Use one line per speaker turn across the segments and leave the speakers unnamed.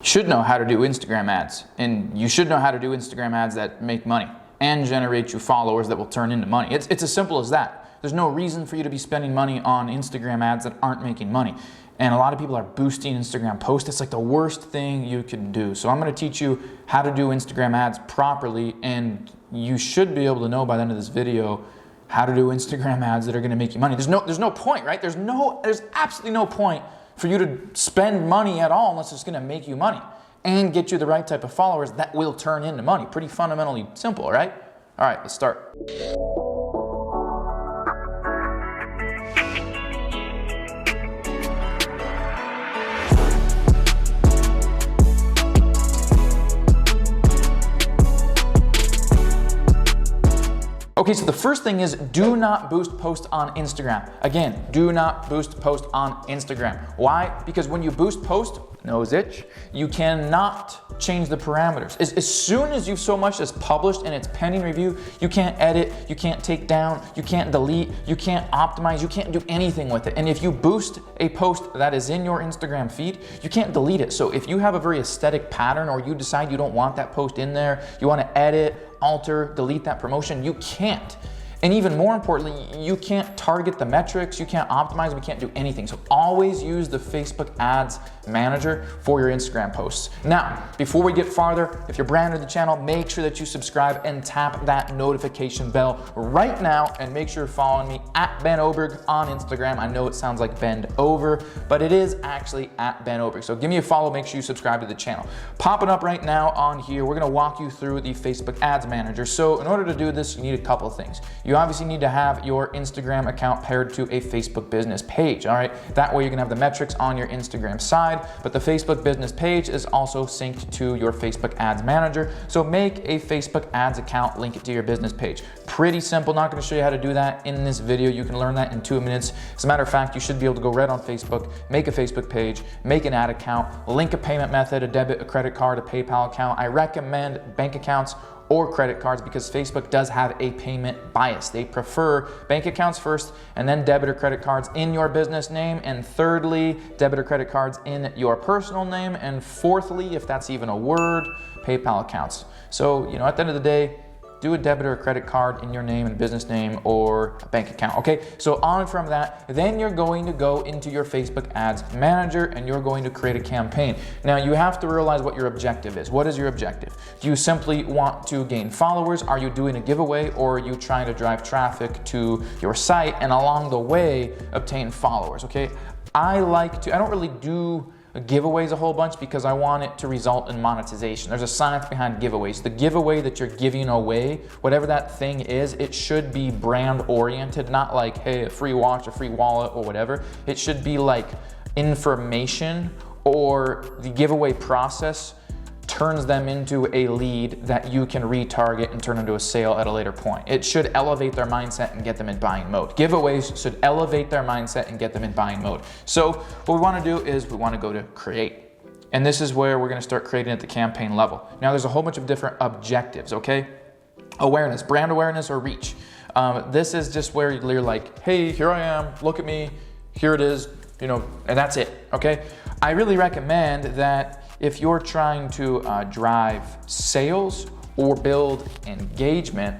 Should know how to do Instagram ads, and you should know how to do Instagram ads that make money and generate you followers that will turn into money. It's as simple as that. There's no reason for you to be spending money on Instagram ads that aren't making money. And a lot of people are boosting Instagram posts. It's like the worst thing you can do. So I'm going to teach you how to do Instagram ads properly, and you should be able to know by the end of this video how to do Instagram ads that are going to make you money. There's no point, right? There's absolutely no point for you to spend money at all unless it's going to make you money and get you the right type of followers that will turn into money. Pretty fundamentally simple, right? All right, let's start. Okay, so the first thing is do not boost posts on Instagram. Again, do not boost post on Instagram. Why? Because when you boost post, nose itch, you cannot change the parameters. As soon as you've so much as published and it's pending review, you can't edit, you can't take down, you can't delete, you can't optimize, you can't do anything with it. And if you boost a post that is in your Instagram feed, you can't delete it. So if you have a very aesthetic pattern or you decide you don't want that post in there, you want to edit, alter, delete that promotion, you can't. And even more importantly, you can't target the metrics, you can't optimize, we can't do anything. So always use the Facebook Ads Manager for your Instagram posts. Now, before we get farther, if you're brand new to the channel, make sure that you subscribe and tap that notification bell right now, and make sure you're following me at Ben Oberg on Instagram. I know it sounds like bend over, but it is actually at Ben Oberg. So give me a follow, make sure you subscribe to the channel. Popping up right now on here, we're gonna walk you through the Facebook Ads Manager. So in order to do this, you need a couple of things. You obviously need to have your Instagram account paired to a Facebook business page, all right? That way you can have the metrics on your Instagram side, but the Facebook business page is also synced to your Facebook Ads Manager. So make a Facebook Ads account, link it to your business page. Pretty simple, not gonna show you how to do that in this video. You can learn that in 2 minutes. As a matter of fact, you should be able to go right on Facebook, make a Facebook page, make an ad account, link a payment method, a debit, a credit card, a PayPal account. I recommend bank accounts or credit cards because Facebook does have a payment bias. They prefer bank accounts first and then debit or credit cards in your business name, and thirdly, debit or credit cards in your personal name, and fourthly, if that's even a word, PayPal accounts. So, at the end of the day, do a debit or a credit card in your name and business name or a bank account, okay? So on from that, then you're going to go into your Facebook Ads Manager and you're going to create a campaign. Now you have to realize what your objective is. What is your objective? Do you simply want to gain followers? Are you doing a giveaway, or are you trying to drive traffic to your site and along the way obtain followers, okay? I don't really do giveaways a whole bunch because I want it to result in monetization. There's a science behind giveaways. The giveaway that you're giving away, whatever that thing is, it should be brand oriented, not like, hey, a free watch, a free wallet, or whatever. It should be like information, or the giveaway process turns them into a lead that you can retarget and turn into a sale at a later point. It should elevate their mindset and get them in buying mode. Giveaways should elevate their mindset and get them in buying mode. So what we want to do is we want to go to create. And this is where we're going to start creating at the campaign level. Now there's a whole bunch of different objectives, okay? Awareness, brand awareness, or reach. This is just where you're like, hey, here I am, look at me, here it is, and that's it, okay? I really recommend that if you're trying to drive sales or build engagement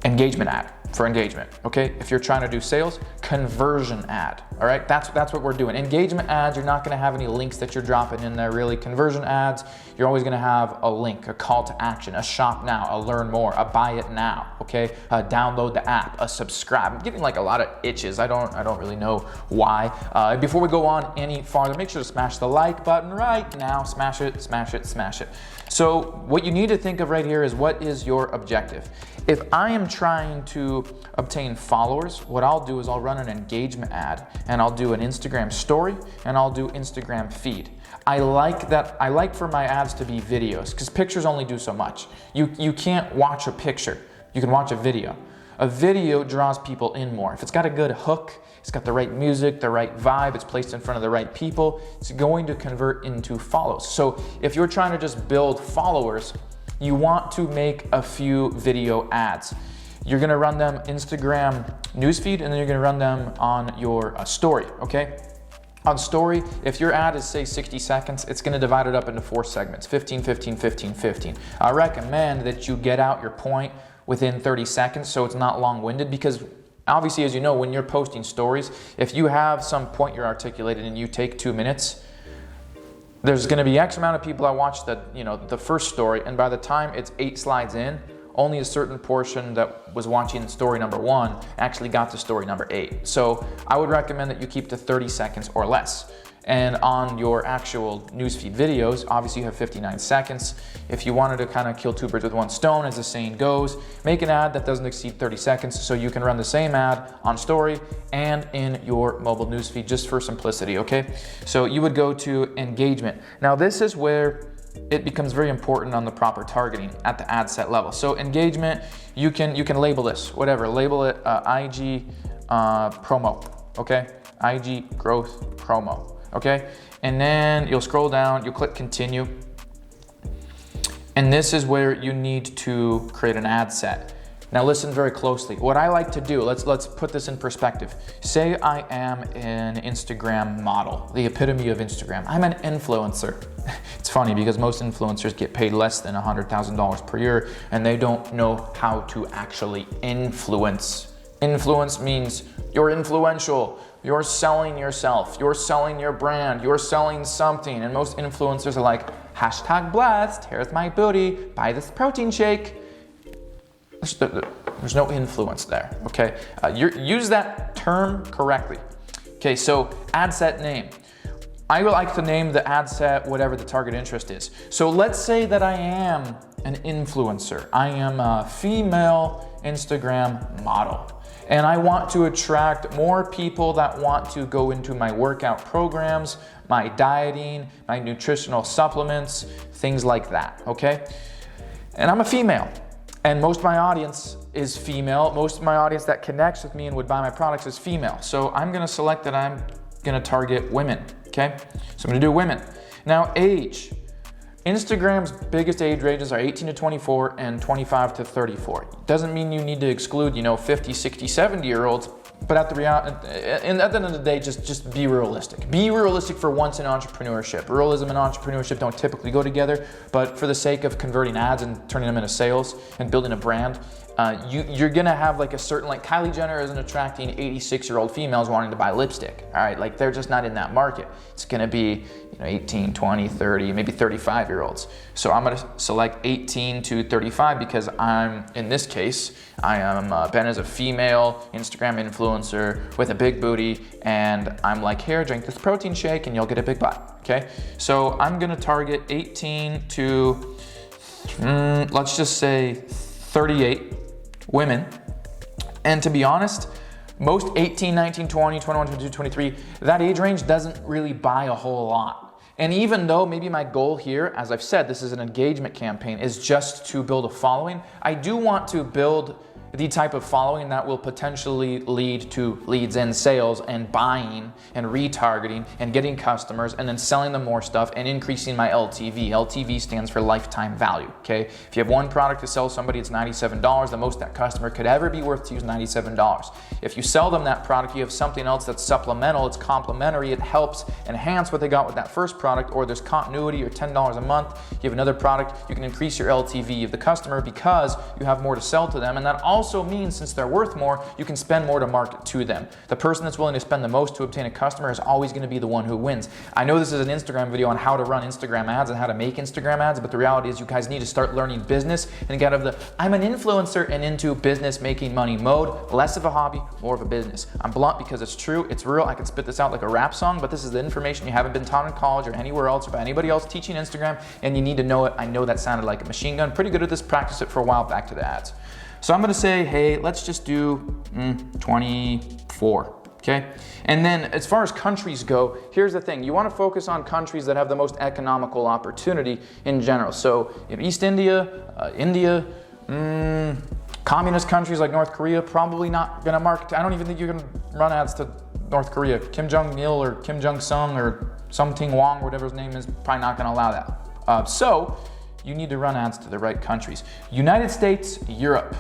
ad for engagement, okay? If you're trying to do sales, conversion ad, all right? That's what we're doing. Engagement ads, you're not gonna have any links that you're dropping in there, really. Conversion ads, you're always gonna have a link, a call to action, a shop now, a learn more, a buy it now, okay? Download the app, a subscribe. I'm getting like a lot of itches. I don't really know why. Before we go on any farther, make sure to smash the like button right now. Smash it, smash it, smash it. So what you need to think of right here is, what is your objective? If I am trying to obtain followers, what I'll do is I'll run an engagement ad, and I'll do an Instagram story, and I'll do Instagram feed. I like for my ads to be videos, because pictures only do so much. You can't watch a picture, you can watch a video. A video draws people in more. If it's got a good hook, it's got the right music, the right vibe, it's placed in front of the right people, it's going to convert into follows. So if you're trying to just build followers, you want to make a few video ads. You're gonna run them Instagram newsfeed, and then you're gonna run them on your story, okay? On story, if your ad is say 60 seconds, it's gonna divide it up into 4 segments, 15, 15, 15, 15. I recommend that you get out your point within 30 seconds so it's not long-winded, because obviously, as you know, when you're posting stories, if you have some point you're articulating and you take 2 minutes, there's gonna be X amount of people that watch the first story, and by the time it's 8 slides in, only a certain portion that was watching story number 1 actually got to story number 8. So I would recommend that you keep to 30 seconds or less. And on your actual newsfeed videos, obviously you have 59 seconds. If you wanted to kind of kill 2 birds with 1 stone, as the saying goes, make an ad that doesn't exceed 30 seconds so you can run the same ad on story and in your mobile newsfeed, just for simplicity, okay? So you would go to engagement. Now this is where it becomes very important on the proper targeting at the ad set level. So engagement, you can label this, whatever, label it IG promo, okay? IG growth promo, okay? And then you'll scroll down, you'll click continue. And this is where you need to create an ad set. Now listen very closely. What I like to do, let's put this in perspective. Say I am an Instagram model, the epitome of Instagram. I'm an influencer. It's funny because most influencers get paid less than $100,000 per year and they don't know how to actually influence. Influence means you're influential, you're selling yourself, you're selling your brand, you're selling something. And most influencers are like, #blessed, here's my booty, buy this protein shake. There's no influence there, okay? Use that term correctly. Okay, so ad set name. I would like to name the ad set whatever the target interest is. So let's say that I am an influencer. I am a female Instagram model. And I want to attract more people that want to go into my workout programs, my dieting, my nutritional supplements, things like that, okay? And I'm a female. And most of my audience is female. Most of my audience that connects with me and would buy my products is female. So I'm gonna select that I'm gonna target women, okay? So I'm gonna do women. Now age. Instagram's biggest age ranges are 18 to 24 and 25 to 34. Doesn't mean you need to exclude, 50, 60, 70-year-olds, but at the end of the day, just be realistic. Be realistic for once in entrepreneurship. Realism and entrepreneurship don't typically go together, but for the sake of converting ads and turning them into sales and building a brand, you're gonna have like a certain, like Kylie Jenner isn't attracting 86-year-old females wanting to buy lipstick, all right? Like they're just not in that market. It's gonna be 18, 20, 30, maybe 35-year-olds. So I'm gonna select 18 to 35 because in this case, I am Ben as a female Instagram influencer with a big booty, and I'm like, here, drink this protein shake and you'll get a big butt, okay? So I'm gonna target 18 to, let's just say 38 women. And to be honest, most 18, 19, 20, 21, 22, 23, that age range doesn't really buy a whole lot. And even though maybe my goal here, as I've said, this is an engagement campaign, is just to build a following, I do want to build the type of following that will potentially lead to leads and sales and buying and retargeting and getting customers and then selling them more stuff and increasing my LTV. LTV stands for lifetime value, okay? If you have one product to sell somebody, it's $97. The most that customer could ever be worth to you is $97. If you sell them that product, you have something else that's supplemental, it's complementary, it helps enhance what they got with that first product, or there's continuity or $10 a month. You have another product, you can increase your LTV of the customer because you have more to sell to them, and that also means since they're worth more, you can spend more to market to them. The person that's willing to spend the most to obtain a customer is always going to be the one who wins. I know this is an Instagram video on how to run Instagram ads and how to make Instagram ads, but the reality is you guys need to start learning business and get out of the I'm an influencer and into business making money mode. Less of a hobby, more of a business. I'm blunt because it's true, it's real. I could spit this out like a rap song, but this is the information you haven't been taught in college or anywhere else or by anybody else teaching Instagram, and you need to know it. I know that sounded like a machine gun. Pretty good at this, practice it for a while. Back to the ads. So I'm gonna say, hey, let's just do 24, okay? And then as far as countries go, here's the thing. You wanna focus on countries that have the most economical opportunity in general. So East India, communist countries like North Korea, probably not gonna market. I don't even think you're gonna run ads to North Korea. Kim Jong-il or Kim Jong-sung or Something Wong, whatever his name is, probably not gonna allow that. So you need to run ads to the right countries. United States, Europe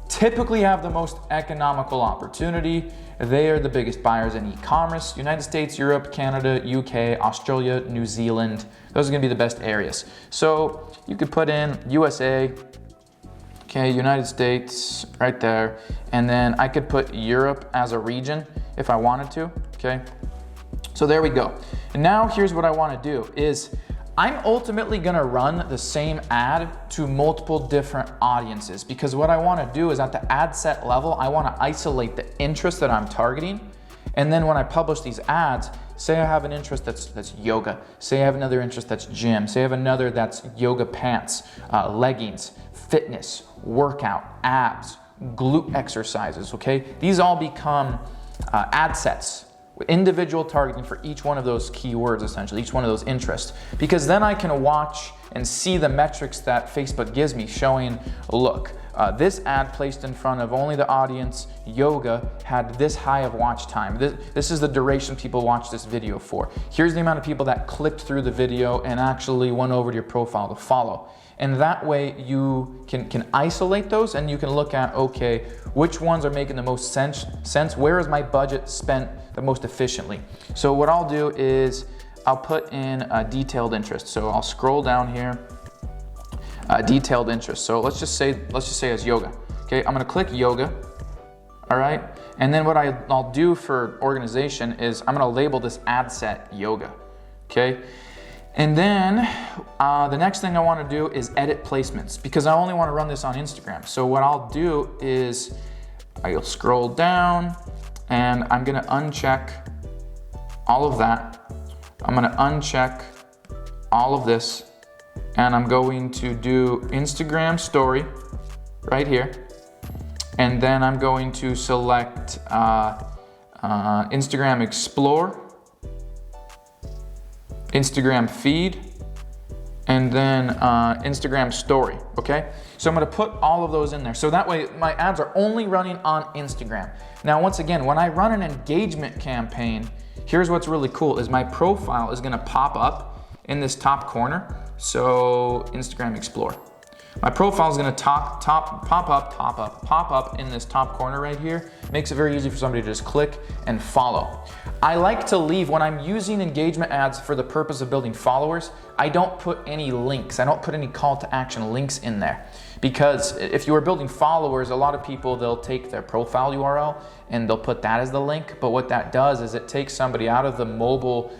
typically have the most economical opportunity. They are the biggest buyers in e-commerce. United States, Europe, Canada, UK, Australia, New Zealand. Those are gonna be the best areas. So you could put in USA, okay, United States right there. And then I could put Europe as a region if I wanted to, okay? So there we go. And now here's what I wanna do is I'm ultimately gonna run the same ad to multiple different audiences, because what I wanna do is at the ad set level, I wanna isolate the interest that I'm targeting. And then when I publish these ads, say I have an interest that's yoga, say I have another interest that's gym, say I have another that's yoga pants, leggings, fitness, workout, abs, glute exercises, okay? These all become ad sets with individual targeting for each one of those keywords, essentially, each one of those interests. Because then I can watch and see the metrics that Facebook gives me showing, look, this ad placed in front of only the audience yoga had this high of watch time. This is the duration people watch this video for. Here's the amount of people that clicked through the video and actually went over to your profile to follow. And that way you can isolate those and you can look at, okay, which ones are making the most sense? Where is my budget spent the most efficiently? So what I'll do is I'll put in a detailed interest. So I'll scroll down here, detailed interest. So let's just say it's yoga. Okay, I'm gonna click yoga, all right? And then what I'll do for organization is I'm gonna label this ad set yoga, okay? And then the next thing I want to do is edit placements, because I only want to run this on Instagram. So what I'll do is I'll scroll down and I'm going to uncheck all of that. I'm going to uncheck all of this and I'm going to do Instagram story right here. And then I'm going to select Instagram Explore, Instagram feed, and then Instagram story, okay? So I'm gonna put all of those in there. So that way my ads are only running on Instagram. Now, once again, when I run an engagement campaign, here's what's really cool is my profile is gonna pop up in this top corner. So Instagram Explore. My profile is gonna pop up in this top corner right here. Makes it very easy for somebody to just click and follow. I like to leave, when I'm using engagement ads for the purpose of building followers, I don't put any links. I don't put any call to action links in there. Because if you are building followers, a lot of people, they'll take their profile URL and they'll put that as the link. But what that does is it takes somebody out of the mobile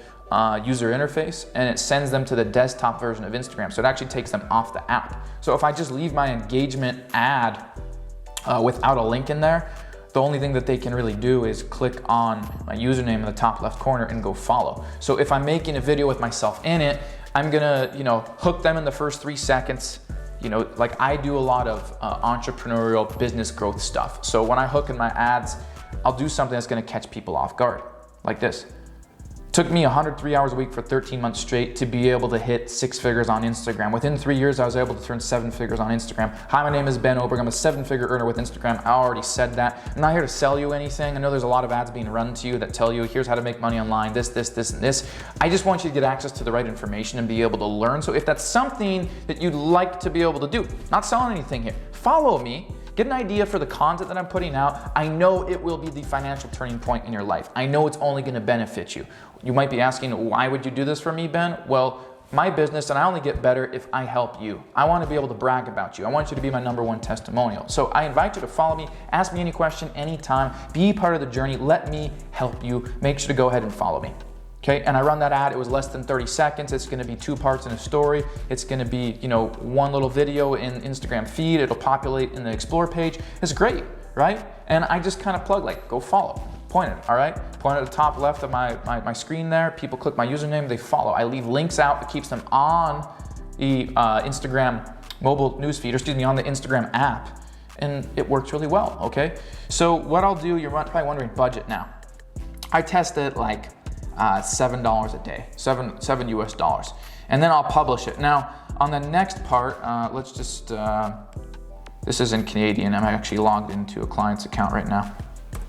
user interface and it sends them to the desktop version of Instagram. So it actually takes them off the app. So if I just leave my engagement ad without a link in there, the only thing that they can really do is click on my username in the top left corner and go follow. So if I'm making a video with myself in it, I'm gonna, hook them in the first 3 seconds. Like I do a lot of entrepreneurial business growth stuff. So when I hook in my ads, I'll do something that's gonna catch people off guard, like this. Took me 103 hours a week for 13 months straight to be able to hit 6 figures on Instagram. Within 3 years, I was able to turn 7 figures on Instagram. Hi, my name is Ben Oberg. I'm a 7-figure earner with Instagram. I already said that. I'm not here to sell you anything. I know there's a lot of ads being run to you that tell you, here's how to make money online, this, and this. I just want you to get access to the right information and be able to learn. So if that's something that you'd like to be able to do, not selling anything here, follow me. Get an idea for the content that I'm putting out. I know it will be the financial turning point in your life. I know it's only gonna benefit you. You might be asking, why would you do this for me, Ben? Well, my business, and I only get better if I help you. I wanna be able to brag about you. I want you to be my #1 testimonial. So I invite you to follow me, ask me any question, anytime, be part of the journey, let me help you. Make sure to go ahead and follow me. Okay, and I run that ad, it was less than 30 seconds. It's gonna be 2 parts in a story. It's gonna be, 1 little video in Instagram feed. It'll populate in the Explore page. It's great, right? And I just kind of plug, go follow. Point it, all right? Point at the top left of my screen there. People click my username, they follow. I leave links out, it keeps them on the Instagram mobile newsfeed, on the Instagram app. And it works really well, okay? So what I'll do, you're probably wondering budget now. I test it $7 a day, seven US dollars. And then I'll publish it. Now, on the next part, let's just, this is in Canadian. I'm actually logged into a client's account right now.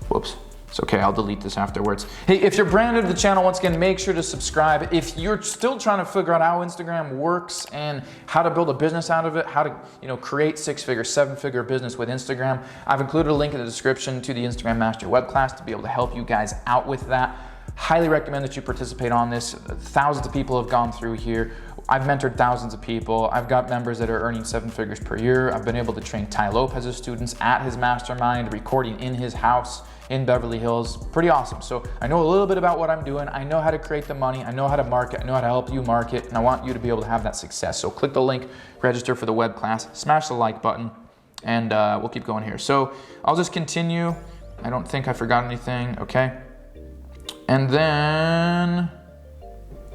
Whoops, It's okay, I'll delete this afterwards. Hey, if you're brand new to the channel, once again, make sure to subscribe. If you're still trying to figure out how Instagram works and how to build a business out of it, how to create 6-figure, 7-figure business with Instagram, I've included a link in the description to the Instagram Master Web class to be able to help you guys out with that. Highly recommend that you participate on this. Thousands of people have gone through here. I've mentored thousands of people. I've got members that are earning 7 figures per year. I've been able to train Ty Lopez's students at his mastermind, recording in his house in Beverly Hills. Pretty awesome. So I know a little bit about what I'm doing. I know how to create the money. I know how to market. I know how to help you market. And I want you to be able to have that success. So click the link, register for the web class, smash the like button, and we'll keep going here. So I'll just continue. I don't think I forgot anything. Okay. And then,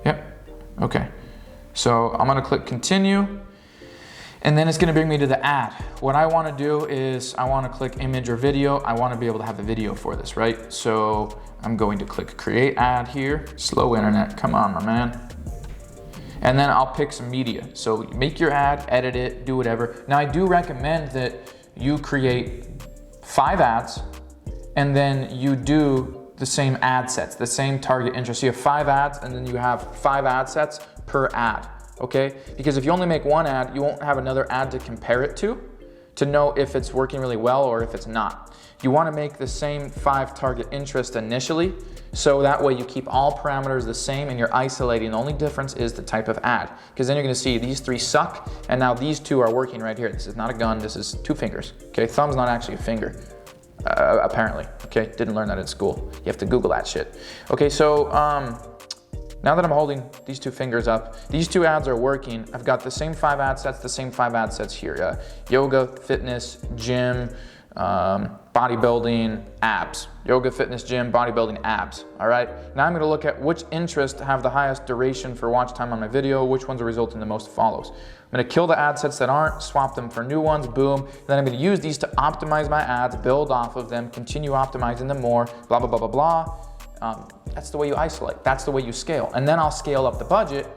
yep. Okay. So I'm going to click continue. And then it's going to bring me to the ad. What I want to do is I want to click image or video. I want to be able to have the video for this, right? So I'm going to click create ad here. Slow internet, come on, my man. And then I'll pick some media. So make your ad, edit it, do whatever. Now I do recommend that you create 5 ads and then you do the same ad sets, the same target interest. So you have 5 ads and then you have 5 ad sets per ad. Okay, because if you only make one ad, you won't have another ad to compare it to know if it's working really well or if it's not. You want to make the same 5 target interest initially, so that way you keep all parameters the same and you're isolating. The only difference is the type of ad, because then you're going to see these 3 suck, and now these 2 are working right here. This is not a gun, this is 2 fingers. Okay, thumb's not actually a finger, apparently. Okay, didn't learn that in school. You have to Google that shit. Okay, so now that I'm holding these 2 fingers up, these 2 ads are working. I've got the same 5 ad sets, the same 5 ad sets here. Yoga, fitness, gym, bodybuilding, abs. Yoga, fitness, gym, bodybuilding, abs. All right. Now I'm going to look at which interests have the highest duration for watch time on my video, which ones are resulting in the most follows. I'm going to kill the ad sets that aren't, swap them for new ones, boom. Then I'm going to use these to optimize my ads, build off of them, continue optimizing them more, blah, blah, blah, blah, blah. That's the way you isolate. That's the way you scale. And then I'll scale up the budget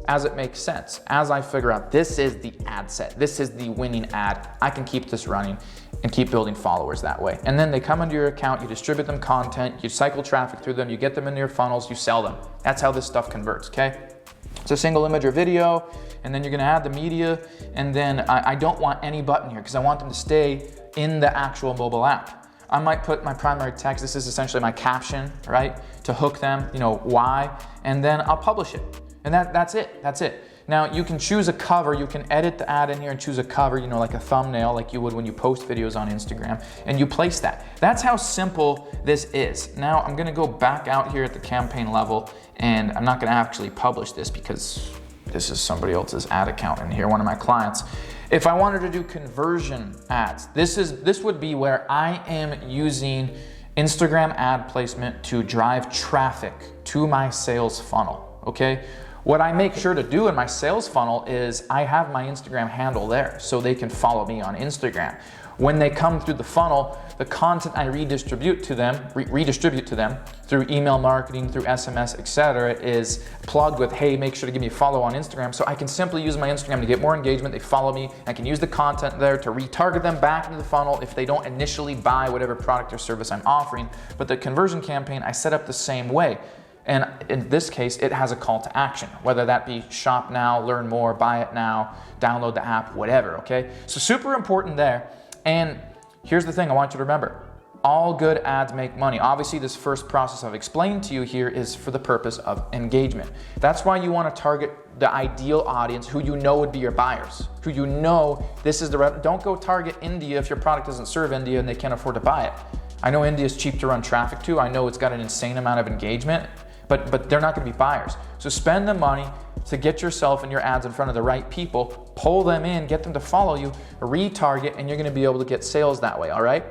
as it makes sense. As I figure out this is the ad set, this is the winning ad, I can keep this running and keep building followers that way. And then they come into your account, you distribute them content, you cycle traffic through them, you get them into your funnels, you sell them. That's how this stuff converts, okay? It's a single image or video, and then you're gonna add the media, and then I don't want any button here because I want them to stay in the actual mobile app. I might put my primary text, this is essentially my caption, right? To hook them, why, and then I'll publish it. And that's it. Now you can choose a cover, you can edit the ad in here and choose a cover, like a thumbnail, like you would when you post videos on Instagram, and you place that. That's how simple this is. Now I'm gonna go back out here at the campaign level, and I'm not gonna actually publish this because this is somebody else's ad account in here, one of my clients. If I wanted to do conversion ads, this would be where I am using Instagram ad placement to drive traffic to my sales funnel, okay? What I make sure to do in my sales funnel is I have my Instagram handle there so they can follow me on Instagram. When they come through the funnel, the content I redistribute to them through email marketing, through SMS, etc., is plugged with, hey, make sure to give me a follow on Instagram. So I can simply use my Instagram to get more engagement. They follow me. I can use the content there to retarget them back into the funnel if they don't initially buy whatever product or service I'm offering. But the conversion campaign, I set up the same way. And in this case, it has a call to action, whether that be shop now, learn more, buy it now, download the app, whatever, okay? So super important there. And here's the thing I want you to remember. All good ads make money. Obviously, this first process I've explained to you here is for the purpose of engagement. That's why you want to target the ideal audience who you know would be your buyers, who you know this is don't go target India if your product doesn't serve India and they can't afford to buy it. I know India is cheap to run traffic to. I know it's got an insane amount of engagement, but they're not going to be buyers. So spend the money to get yourself and your ads in front of the right people, pull them in, get them to follow you, retarget, and you're going to be able to get sales that way, all right?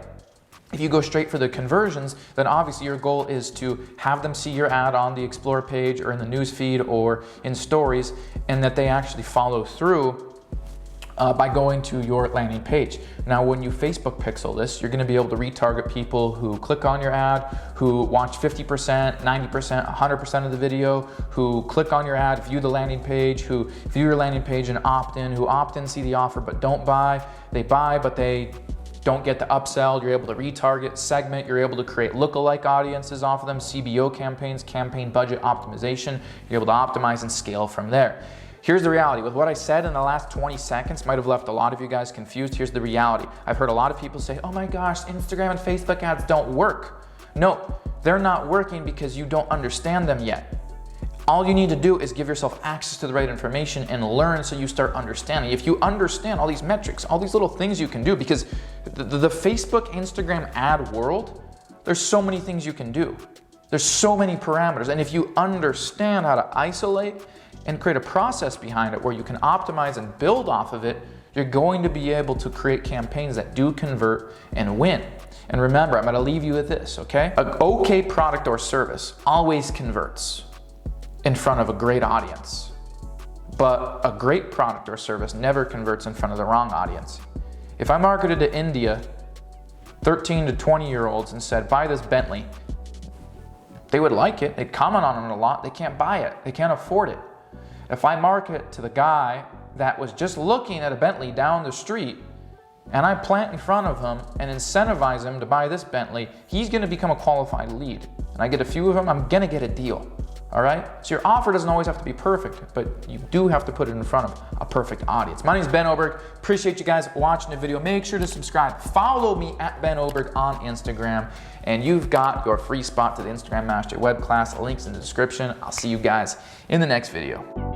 If you go straight for the conversions, then obviously your goal is to have them see your ad on the Explore page or in the news feed or in stories, and that they actually follow through by going to your landing page. Now, when you Facebook pixel this, you're gonna be able to retarget people who click on your ad, who watch 50%, 90%, 100% of the video, who click on your ad, view the landing page, who view your landing page and opt in, who opt in, see the offer but don't buy. They buy, but they don't get the upsell, you're able to retarget, segment, you're able to create lookalike audiences off of them, CBO campaigns, campaign budget optimization, you're able to optimize and scale from there. Here's the reality. With what I said in the last 20 seconds, might have left a lot of you guys confused. Here's the reality. I've heard a lot of people say, oh my gosh, Instagram and Facebook ads don't work. No, they're not working because you don't understand them yet. All you need to do is give yourself access to the right information and learn so you start understanding. If you understand all these metrics, all these little things you can do, because the Facebook, Instagram ad world, there's so many things you can do. There's so many parameters. And if you understand how to isolate and create a process behind it where you can optimize and build off of it, you're going to be able to create campaigns that do convert and win. And remember, I'm gonna leave you with this, okay? An okay product or service always converts in front of a great audience, but a great product or service never converts in front of the wrong audience. If I marketed to India, 13 to 20-year-olds and said, buy this Bentley, they would like it, they'd comment on it a lot, they can't buy it, they can't afford it. If I market to the guy that was just looking at a Bentley down the street and I plant in front of him and incentivize him to buy this Bentley, he's gonna become a qualified lead. And I get a few of them, I'm gonna get a deal, all right? So your offer doesn't always have to be perfect, but you do have to put it in front of a perfect audience. My name is Ben Oberg. Appreciate you guys watching the video. Make sure to subscribe. Follow me at Ben Oberg on Instagram, and you've got your free spot to the Instagram Master web class. Links in the description. I'll see you guys in the next video.